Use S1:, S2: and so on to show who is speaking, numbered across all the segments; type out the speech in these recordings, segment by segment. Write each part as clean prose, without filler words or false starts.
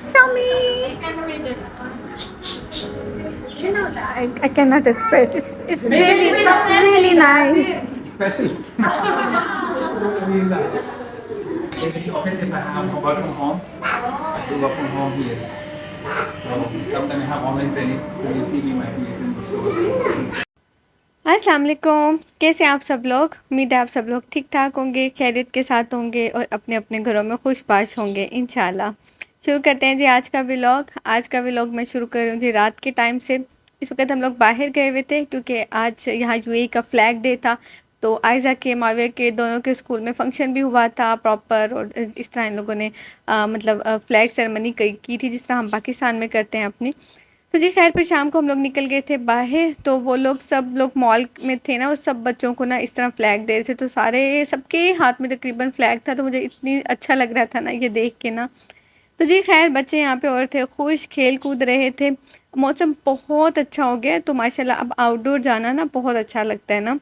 S1: Shami! I cannot express. It's really nice.
S2: Especially really like in the office if I have to work from home, I do work from home here. So sometimes I have online trainings, so you see me might be in the store.
S1: अस्सलाम वालेकुम, कैसे हैं आप सब लोग। उम्मीद है आप सब लोग ठीक ठाक होंगे, खैरियत के साथ होंगे और अपने अपने घरों में खुशबाश होंगे इंशाल्लाह। शुरू करते हैं जी आज का व्लॉग। आज का व्लॉग मैं शुरू कर रही हूँ जी रात के टाइम से। इस वक्त हम लोग बाहर गए हुए थे क्योंकि आज यहाँ यूएई का फ्लैग डे था। तो आयज़ा के माविया के दोनों के स्कूल में फ़ंक्शन भी हुआ था प्रॉपर, और इस तरह इन लोगों ने मतलब फ्लैग सेरेमनी की थी जिस तरह हम पाकिस्तान में करते हैं अपनी। तो जी खैर फिर शाम को हम लोग निकल गए थे बाहर। तो वो लोग सब लोग मॉल में थे ना, वो सब बच्चों को ना इस तरह फ्लैग दे रहे थे। तो सारे सबके हाथ में तकरीबन फ्लैग था, तो मुझे इतनी अच्छा लग रहा था ना ये देख के ना। तो जी खैर बच्चे यहाँ पे और थे, खुश खेल कूद रहे थे। मौसम बहुत अच्छा हो गया तो माशाल्लाह अब आउटडोर जाना ना बहुत अच्छा लगता है ना।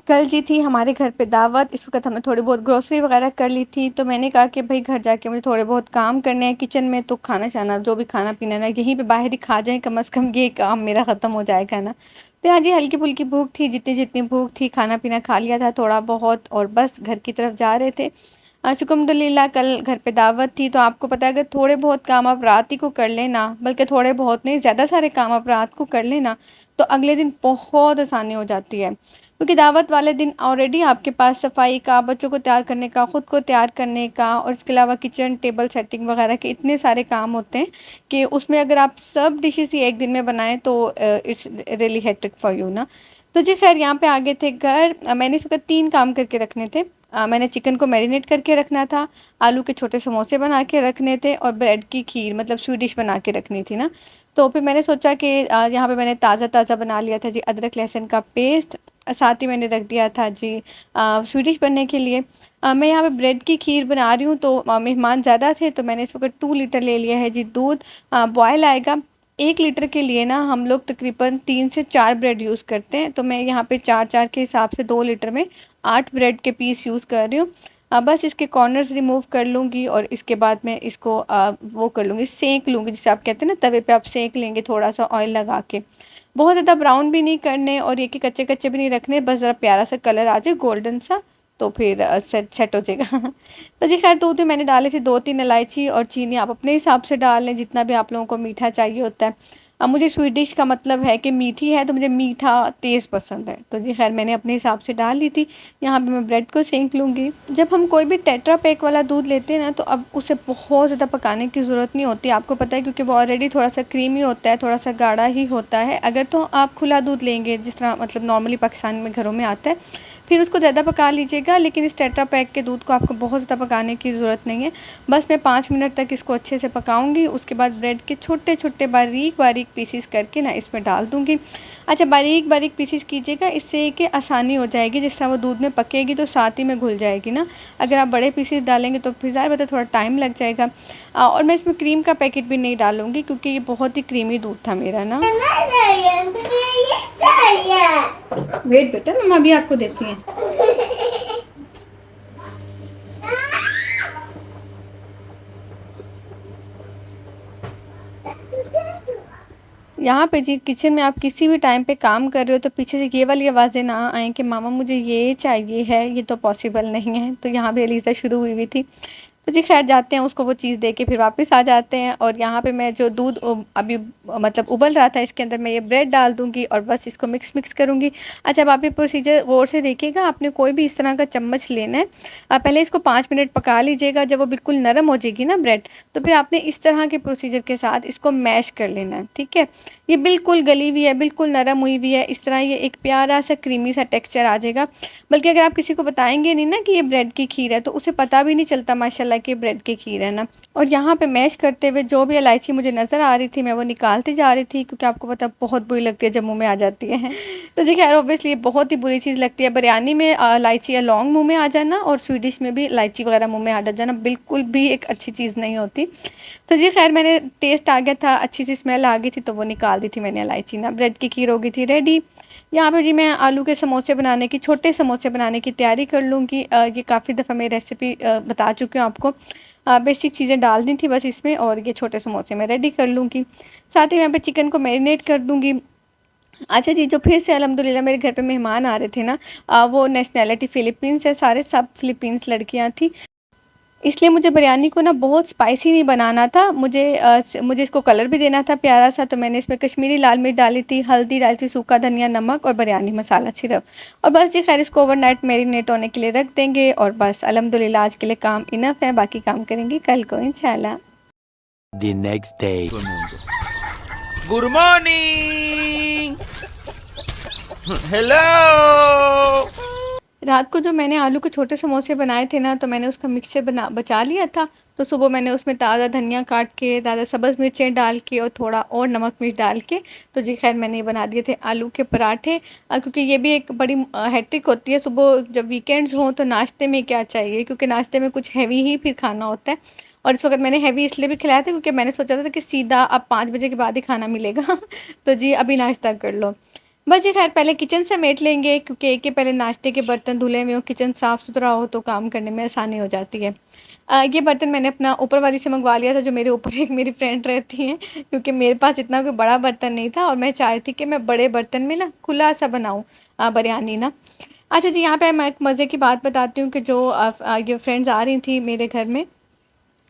S1: कल जी थी हमारे घर पे दावत। इस वक्त हमने थोड़ी बहुत ग्रोसरी वगैरह कर ली थी। तो मैंने कहा कि भाई घर जाके मुझे थोड़े बहुत काम करने हैं किचन में, तो खाना शाना जो भी खाना पीना ना यहीं पे बाहर ही खा जाएं, कम से कम ये काम मेरा ख़त्म हो जाएगा ना। तो हाँ जी हल्की फुल्की भूख थी, जितनी जितनी भूख थी खाना पीना खा लिया था थोड़ा बहुत, और बस घर की तरफ जा रहे थे। शुक्रिल्लाह कल घर पे दावत थी। तो आपको पता है अगर थोड़े बहुत काम आप रात ही को कर लेना, बल्कि थोड़े बहुत नहीं ज़्यादा सारे काम आप रात को कर लेना, तो अगले दिन बहुत आसानी हो जाती है। क्योंकि दावत वाले दिन ऑलरेडी आपके पास सफाई का, बच्चों को तैयार करने का, ख़ुद को तैयार करने का, और इसके अलावा किचन टेबल सेटिंग वगैरह के इतने सारे काम होते हैं कि उसमें अगर आप सब डिशेस ही एक दिन में बनाएं तो it's really hectic for you ना। तो जी खैर यहाँ पे आ गए थे घर। मैंने इस वक्त 3 काम करके रखने थे। मैंने चिकन को मैरिनेट करके रखना था, आलू के छोटे समोसे बना के रखने थे, और ब्रेड की खीर मतलब स्वीट बना के रखनी थी ना। तो फिर मैंने सोचा कि यहाँ पे मैंने ताज़ा ताज़ा बना लिया था जी अदरक लहसुन का पेस्ट। साथ ही मैंने रख दिया था जी स्वीट बनने के लिए। मैं यहाँ पे ब्रेड की खीर बना रही हूँ। तो मेहमान ज़्यादा थे तो मैंने इस वक्त 2 लीटर ले लिया है जी दूध। बॉयल आएगा 1 लीटर के लिए ना, हम लोग तकरीबन 3 से 4 ब्रेड यूज़ करते हैं। तो मैं यहाँ पे 4-4 के हिसाब से 2 लीटर में 8 ब्रेड के पीस यूज़ कर रही हूँ। बस इसके कॉर्नर्स रिमूव कर लूँगी और इसके बाद मैं इसको वो कर लूँगी, सेंक लूँगी, जिसे आप कहते हैं ना तवे पे आप सेंक लेंगे थोड़ा सा ऑयल लगा के। बहुत ज़्यादा ब्राउन भी नहीं करने और ये कि कच्चे कच्चे भी नहीं रखने, बस ज़रा प्यारा सा कलर आ जाए गोल्डन सा, तो फिर सेट हो जाएगा। तो जी खैर दूध में मैंने डाले थी 2-3 इलायची, और चीनी आप अपने हिसाब से डाल लें जितना भी आप लोगों को मीठा चाहिए होता है। अब मुझे स्वीट डिश का मतलब है कि मीठी है तो मुझे मीठा तेज़ पसंद है। तो जी खैर मैंने अपने हिसाब से डाल ली थी। यहाँ पे मैं ब्रेड को सेंक लूँगी। जब हम कोई भी टेट्रा पैक वाला दूध लेते हैं ना, तो अब उसे बहुत ज़्यादा पकाने की ज़रूरत नहीं होती, आपको पता है, क्योंकि वो ऑलरेडी थोड़ा सा क्रीमी होता है, थोड़ा सा गाढ़ा ही होता है। अगर तो आप खुला दूध लेंगे जिस तरह मतलब नॉर्मली पाकिस्तान में घरों में आता है, फिर उसको ज़्यादा पका लीजिएगा। लेकिन इस टेट्रा पैक के दूध को आपको बहुत ज़्यादा पकाने की ज़रूरत नहीं है। बस मैं 5 मिनट तक इसको अच्छे से पकाऊंगी। उसके बाद ब्रेड के छोटे छोटे बारीक बारीक पीसीस करके ना इसमें डाल दूँगी। अच्छा बारीक बारीक पीसीस कीजिएगा, इससे कि आसानी हो जाएगी, जिस तरह वो दूध में पकेगी तो साथ ही में घुल जाएगी ना। अगर आप बड़े पीसीस डालेंगे तो फिर ज़ाहिर बात है थोड़ा टाइम लग जाएगा। और मैं इसमें क्रीम का पैकेट भी नहीं डालूँगी क्योंकि ये बहुत ही क्रीमी दूध था मेरा ना। वेट बेटा, मम्मा भी आपको देती हैं। यहाँ पे जी किचन में आप किसी भी टाइम पे काम कर रहे हो तो पीछे से ये वाली आवाज़ें ना आएँ कि मामा मुझे ये चाहिए है, ये तो पॉसिबल नहीं है। तो यहाँ पे अलीज़ा शुरू हुई हुई थी। तो जी खैर जाते हैं, उसको वो चीज़ दे के फिर वापस आ जाते हैं। और यहाँ पे मैं जो दूध अभी मतलब उबल रहा था, इसके अंदर मैं ये ब्रेड डाल दूँगी और बस इसको मिक्स करूँगी। अच्छा अब आप ये प्रोसीजर गौर से देखिएगा, आपने कोई भी इस तरह का चम्मच लेना है। पहले इसको 5 मिनट पका लीजिएगा। जब वो बिल्कुल नरम हो जाएगी ना ब्रेड, तो फिर आपने इस तरह के प्रोसीजर के साथ इसको मैश कर लेना है, ठीक है। ये बिल्कुल गली हुई है, बिल्कुल नरम हुई हुई है, इस तरह ये एक प्यारा सा क्रीमी सा टेक्सचर आ जाएगा। बल्कि अगर आप किसी को बताएंगे नहीं ना कि ये ब्रेड की खीर है, तो उसे पता भी नहीं चलता माशाल्लाह कि ब्रेड की खीर है ना। और यहाँ पे मैश करते हुए जो भी इलायची मुझे नज़र आ रही थी मैं वो निकालती जा रही थी, क्योंकि आपको पता है बहुत बुरी लगती है जब मुँह में आ जाती है। तो जी खैर ऑब्वियसली ये बहुत ही बुरी चीज़ लगती है। बिरयानी में इलायची या लौंग मुँह में आ जाना और स्वीट डिश में भी इलायची वगैरह मुँह में आ जाना बिल्कुल भी एक अच्छी चीज़ नहीं होती। तो जी खैर मैंने टेस्ट आ गया था, अच्छी सी स्मेल आ गई थी तो वो निकाल दी थी मैंने इलायची ना। ब्रेड की खीर हो गई थी रेडी। यहाँ पे जी मैं आलू के समोसे बनाने की, छोटे समोसे बनाने की तैयारी कर लूँगी। ये काफ़ी दफ़ा मैं रेसिपी बता चुकी हूँ आपको। बेसिक चीज़ें डालनी थी बस इसमें, और ये छोटे समोसे मैं रेडी कर लूँगी। साथ ही यहाँ पे चिकन को मैरिनेट कर दूँगी। अच्छा जी, जो फिर से अल्हम्दुलिल्लाह मेरे घर पे मेहमान आ रहे थे ना, वो नेशनैलिटी फ़िलीपींस है, सारे सब फ़िलीपींस लड़कियाँ थी। इसलिए मुझे बिरयानी को ना बहुत स्पाइसी नहीं बनाना था, मुझे इसको कलर भी देना था प्यारा-सा। तो मैंने इसमें कश्मीरी लाल मिर्च डाली थी, हल्दी डाली थी, सूखा धनिया, नमक और बिरयानी मसाला सिर्फ़। और बस जी खैर इसको ओवरनाइट मैरिनेट होने के लिए रख देंगे और बस अल्हम्दुलिल्लाह आज के लिए काम इनफ़ है, बाकी काम करेंगे कल को इंशाल्लाह।
S3: The next day.
S4: Good morning. Hello.
S1: रात को जो मैंने आलू के छोटे समोसे बनाए थे ना, तो मैंने उसका मिक्सचर बचा लिया था। तो सुबह मैंने उसमें ताज़ा धनिया काट के, ताज़ा सब्ज़ मिर्चें डाल के और थोड़ा और नमक मिर्च डाल के, तो जी खैर मैंने ये बना दिए थे आलू के पराठे। क्योंकि ये भी एक बड़ी हेक्टिक होती है, सुबह जब वीकेंड्स हों तो नाश्ते में क्या चाहिए, क्योंकि नाश्ते में कुछ हैवी ही फिर खाना होता है। और इस वक्त मैंने हैवी इसलिए भी खिलाया था क्योंकि मैंने सोचा था कि सीधा अब 5 बजे के बाद ही खाना मिलेगा। तो जी अभी नाश्ता कर लो। बस जी खैर पहले किचन समेट लेंगे, क्योंकि एक के पहले नाश्ते के बर्तन धुले हुए हो, किचन साफ़ सुथरा हो तो काम करने में आसानी हो जाती है। ये बर्तन मैंने अपना ऊपर वाली से मंगवा लिया था, जो मेरे ऊपर एक मेरी फ्रेंड रहती हैं, क्योंकि मेरे पास इतना कोई बड़ा बर्तन नहीं था और मैं चाह रही थी कि मैं बड़े बर्तन में ना खुला सा बनाऊँ बिरयानी ना। अच्छा जी, यहाँ पे मैं एक मज़े की बात बताती हूँ कि जो ये फ्रेंड्स आ रही थी मेरे घर में,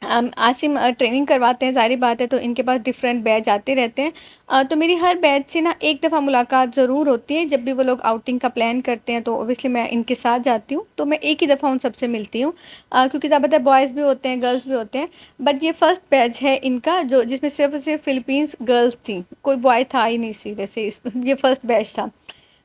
S1: आसिम ट्रेनिंग करवाते हैं, ज़ाहिर बात है, तो इनके पास डिफरेंट बैच आते रहते हैं। तो मेरी हर बैच से ना एक दफ़ा मुलाकात ज़रूर होती है। जब भी वो लोग आउटिंग का प्लान करते हैं तो ऑब्वियसली मैं इनके साथ जाती हूँ, तो मैं एक ही दफ़ा उन सबसे मिलती हूँ। क्योंकि ज़्यादातर बॉयज़ भी होते हैं, गर्ल्स भी होते हैं, बट ये फ़र्स्ट बैच है इनका जो जिसमें सिर्फ़ और सिर्फ फ़िलीपींस गर्ल्स थी, कोई बॉय था ही नहीं सी वैसे ये फ़र्स्ट बैच था।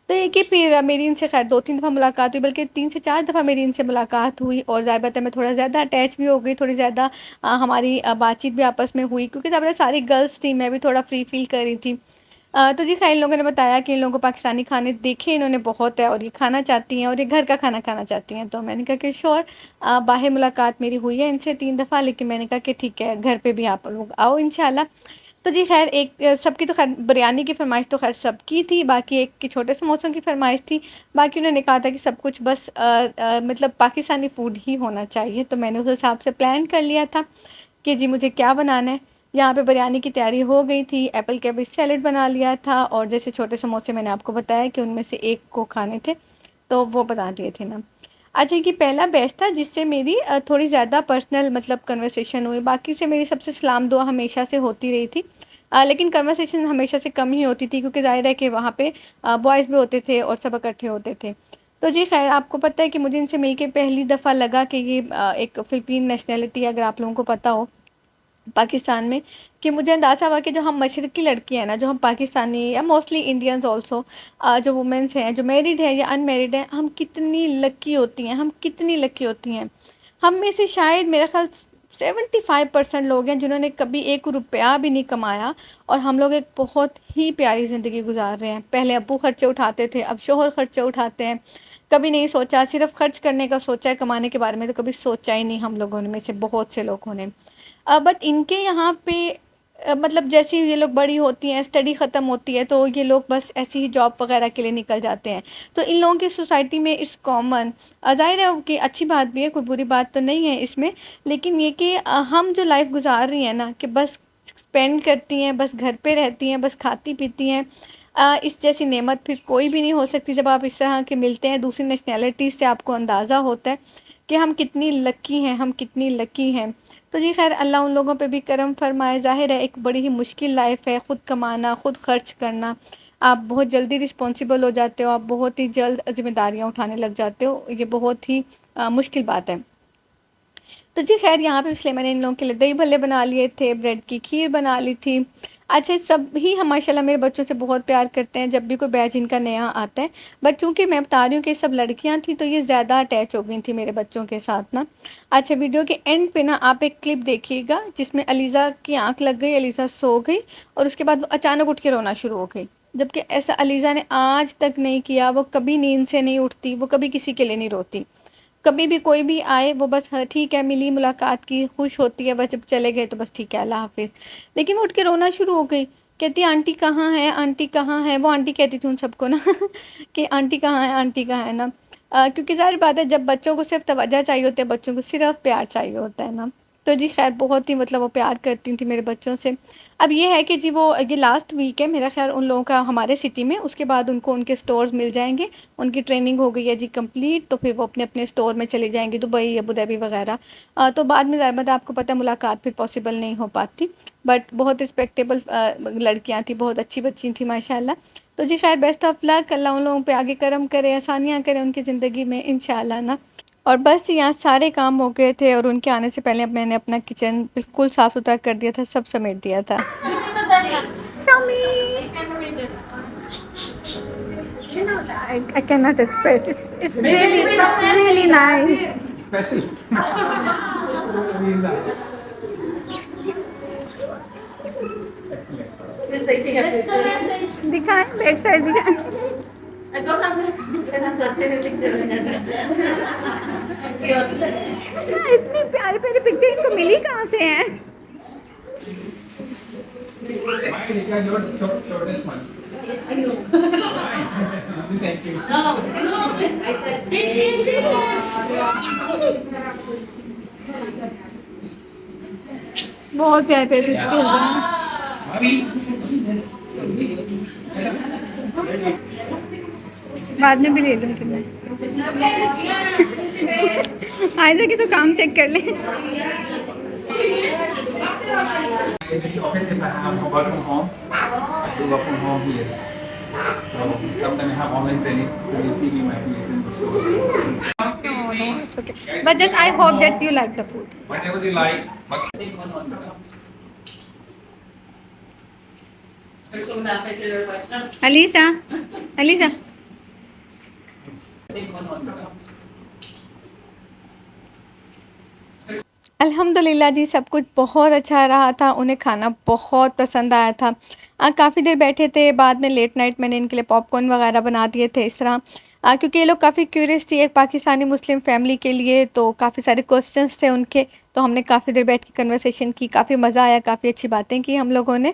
S1: तो एक ही फिर मेरी इनसे खैर 2-3 दफ़ा मुलाकात हुई, बल्कि 3 से 4 दफ़ा मेरी इनसे मुलाकात हुई, और ज़ाहिर बात है मैं थोड़ा ज़्यादा अटैच भी हो गई, थोड़ी ज़्यादा हमारी बातचीत भी आपस में हुई, क्योंकि ज़्यादा सारी गर्ल्स थी, मैं भी थोड़ा फ्री फील कर रही थी। तो जी खैर इन लोगों ने बताया कि इन लोगों को पाकिस्तानी खाने देखे इन्होंने बहुत है और ये खाना चाहती हैं और ये घर का खाना खाना चाहती हैं। तो मैंने कहा कि श्योर, बाहर मुलाकात मेरी हुई है इनसे 3 दफ़ा, लेकिन मैंने कहा कि ठीक है घर पे भी आप लोग आओ इंशाल्लाह। तो जी खैर एक सबकी तो खैर बिरयानी की फ़रमाइश तो खैर सबकी थी, बाकी एक की छोटे समोसों की फ़रमाइश थी। बाकी उन्होंने कहा था कि सब कुछ बस मतलब पाकिस्तानी फ़ूड ही होना चाहिए। तो मैंने उस हिसाब से प्लान कर लिया था कि जी मुझे क्या बनाना है। यहाँ पे बिरयानी की तैयारी हो गई थी, एप्पल कैबेज सैलेड बना लिया था, और जैसे छोटे समोसे मैंने आपको बताया कि उनमें से एक को खाने थे, तो वो बना लिए थे ना। अच्छा, ये पहला बैच था जिससे मेरी थोड़ी ज़्यादा पर्सनल मतलब कन्वर्सेशन हुई। बाकी से मेरी सबसे सलाम दुआ हमेशा से होती रही थी, लेकिन कन्वर्सेशन हमेशा से कम ही होती थी, क्योंकि ज़ाहिर है कि वहाँ पे बॉयज़ भी होते थे और सब इकट्ठे होते थे। तो जी खैर आपको पता है कि मुझे इनसे मिलके पहली दफ़ा लगा कि ये एक फ़िलिपीन नेशनैलिटी, अगर आप लोगों को पता हो पाकिस्तान में, कि मुझे अंदाज़ा हुआ कि जो हम मशरक़ी लड़की हैं ना, जो हम पाकिस्तानी या मोस्टली इंडियंस ऑल्सो, जो वुमेंस हैं, जो मैरिड हैं या अनमैरिड हैं, हम कितनी लकी होती हैं, हम कितनी लकी होती हैं। हम में से शायद मेरा ख़्याल 75% लोग हैं जिन्होंने कभी 1 रुपया भी नहीं कमाया, और हम लोग एक बहुत ही प्यारी ज़िंदगी गुजार रहे हैं। पहले अब्बू खर्चे उठाते थे, अब शोहर खर्चे उठाते हैं। कभी नहीं सोचा, सिर्फ़ खर्च करने का सोचा है, कमाने के बारे में तो कभी सोचा ही नहीं हम लोगों में से बहुत से लोगों ने। बट इनके यहाँ पे मतलब जैसे ही ये लोग बड़ी होती हैं, स्टडी ख़त्म होती है, तो ये लोग बस ऐसे ही जॉब वगैरह के लिए निकल जाते हैं। तो इन लोगों की सोसाइटी में इट्स कॉमन, ज़ाहिर है कि अच्छी बात भी है, कोई बुरी बात तो नहीं है इसमें, लेकिन ये कि हम जो लाइफ गुजार रही हैं ना, कि बस स्पेंड करती हैं, बस घर पे रहती हैं, बस खाती पीती हैं, इस जैसी नेमत फिर कोई भी नहीं हो सकती। जब आप इस तरह के मिलते हैं दूसरी नेशनैलिटीज़ से, आपको अंदाज़ा होता है कि हम कितनी लकी हैं, हम कितनी लकी हैं। तो जी खैर अल्लाह उन लोगों पे भी करम फरमाए। ज़ाहिर है एक बड़ी ही मुश्किल लाइफ है, ख़ुद कमाना, ख़ुद खर्च करना। आप बहुत जल्दी रिस्पॉन्सिबल हो जाते हो, आप बहुत ही जल्द ज़िम्मेदारियाँ उठाने लग जाते हो, ये बहुत ही मुश्किल बात है। तो जी खैर यहाँ पे इसलिए मैंने इन लोगों के लिए दही भल्ले बना लिए थे, ब्रेड की खीर बना ली थी। अच्छा, सब ही हम माशाल्लाह मेरे बच्चों से बहुत प्यार करते हैं जब भी कोई बैच इनका नया आता है। बट चूँकि मैं बता रही हूँ कि सब लड़कियाँ थी तो ये ज़्यादा अटैच हो गई थी मेरे बच्चों के साथ ना। अच्छा, वीडियो के एंड पे ना आप एक क्लिप देखिएगा जिसमें अलीज़ा की आँख लग गई, अलीज़ा सो गई और उसके बाद वो अचानक उठ के रोना शुरू हो गई। जबकि ऐसा अलीज़ा ने आज तक नहीं किया, वो कभी नींद से नहीं उठती, वो कभी किसी के लिए नहीं रोती। कभी भी कोई भी आए वो बस हाँ ठीक है, मिली मुलाकात की, खुश होती है, बस जब चले गए तो बस ठीक है अल्लाह हाफ़िज़। लेकिन वो उठ के रोना शुरू हो गई, कहती आंटी कहाँ है, आंटी कहाँ है। वो आंटी कहती थी उन सबको ना कि आंटी कहाँ है, आंटी कहाँ है ना। क्योंकि ज़ाहिर बात है जब बच्चों को सिर्फ तवज्जो चाहिए होती है, बच्चों को सिर्फ प्यार चाहिए होता है ना। तो जी खैर बहुत ही मतलब वो प्यार करती थी मेरे बच्चों से। अब ये है कि जी वो ये लास्ट वीक है मेरा ख़्याल उन लोगों का हमारे सिटी में, उसके बाद उनको उनके स्टोर्स मिल जाएंगे। उनकी ट्रेनिंग हो गई है जी कंप्लीट, तो फिर वो अपने अपने स्टोर में चले जाएंगे, दुबई, अबू धाबी वगैरह। तो बाद में ज़ाहिर बात है आपको पता है मुलाकात फिर पॉसिबल नहीं हो पाती। बट बहुत रिस्पेक्टेबल लड़कियाँ थी, बहुत अच्छी बच्ची थी माशाल्लाह। तो जी खैर बेस्ट ऑफ लक, अल्लाह उन लोगों पे आगे करम करे, आसानियाँ करे उनकी ज़िंदगी में इंशाल्लाह ना। और बस यहाँ सारे काम हो गए थे और उनके आने से पहले अब मैंने अपना किचन बिल्कुल साफ़ सुथरा कर दिया था, सब समेट दिया था। I cannot express. It's really nice.
S2: Special.
S1: दिखाएं बैक साइड दिखाएं। इतनी प्यारी प्यारी पिक्चर इनको मिली कहाँ से हैं?
S2: Shortest one. Thank you.
S1: बहुत प्यारे प्यारे पिक्चर हैं। बाद में भी ले लूँ तुम्हें। आयजा की तो काम चेक कर लें।
S2: In the office, if I have to work from home, I do work from home here. So sometimes I have online trainings, so you see me might be in the store.
S1: It's okay. But just I hope that you like the food.
S2: Whatever you like.
S1: Alisa, Alisa. अल्हम्दुलिल्लाह जी सब कुछ बहुत अच्छा रहा था, उन्हें खाना बहुत पसंद आया था। काफ़ी देर बैठे थे, बाद में लेट नाइट मैंने इनके लिए पॉपकॉर्न वगैरह बना दिए थे इस तरह। क्योंकि ये लोग काफ़ी क्यूरियस थी एक पाकिस्तानी मुस्लिम फैमिली के लिए, तो काफ़ी सारे क्वेश्चंस थे उनके, तो हमने काफ़ी देर बैठ के कन्वर्सेशन की, काफ़ी मज़ा आया, काफ़ी अच्छी बातें की हम लोगों ने।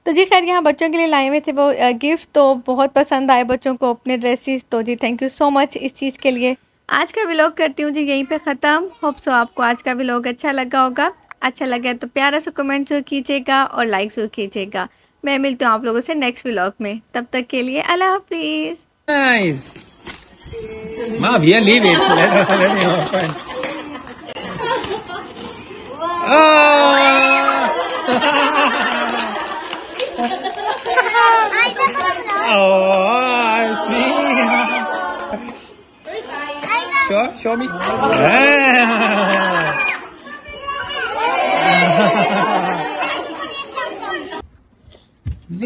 S1: तो जी खैर यहाँ बच्चों के लिए लाए हुए थे वो गिफ्ट, तो बहुत पसंद आए बच्चों को अपने ड्रेसेस। तो जी थैंक यू सो मच इस चीज़ के लिए। आज का व्लॉग करती हूँ जी यहीं पे ख़त्म। होप सो आपको आज का व्लॉग अच्छा लगा होगा। अच्छा लगा तो प्यारा सा कमेंट ज़रूर कीजिएगा और लाइक ज़रूर कीजिएगा। मैं मिलती हूँ आप लोगों से नेक्स्ट व्लॉग में, तब तक के लिए अल्लाह हाफिज़।
S4: Nice. Mom, yeah, leave it. Let me open. Oh, I see. Show me.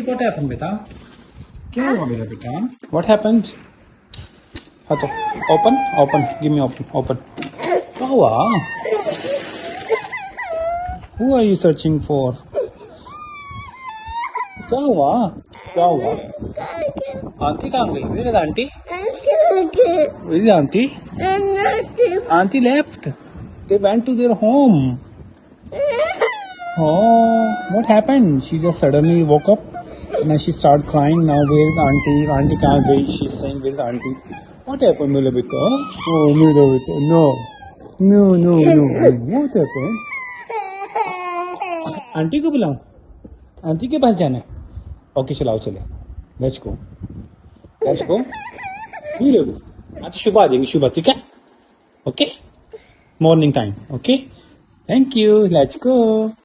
S4: What happened, beta? क्या हुआ मेरा बेटा? What happened? हाँ तो open. Give me open. क्या हुआ? Who are you searching for? क्या हुआ? आंटी कहाँ गई? Where is auntie? Where is auntie? Auntie left. They went to their home. Oh, what happened? She just suddenly woke up. Now she started crying. Now where is auntie? Auntie कहाँ गई? She's saying where is auntie? What happened, मेरा बेटा? Oh, मेरा बेटा. No. What happened? Aunty को बुलाऊं? Aunty के पास जाना है? ओके चलाओ चले. Let's go. You लोग. आज सुबह आ जाएंगे सुबह, ठीक है? Okay? Morning time. Okay? Thank you. Let's go.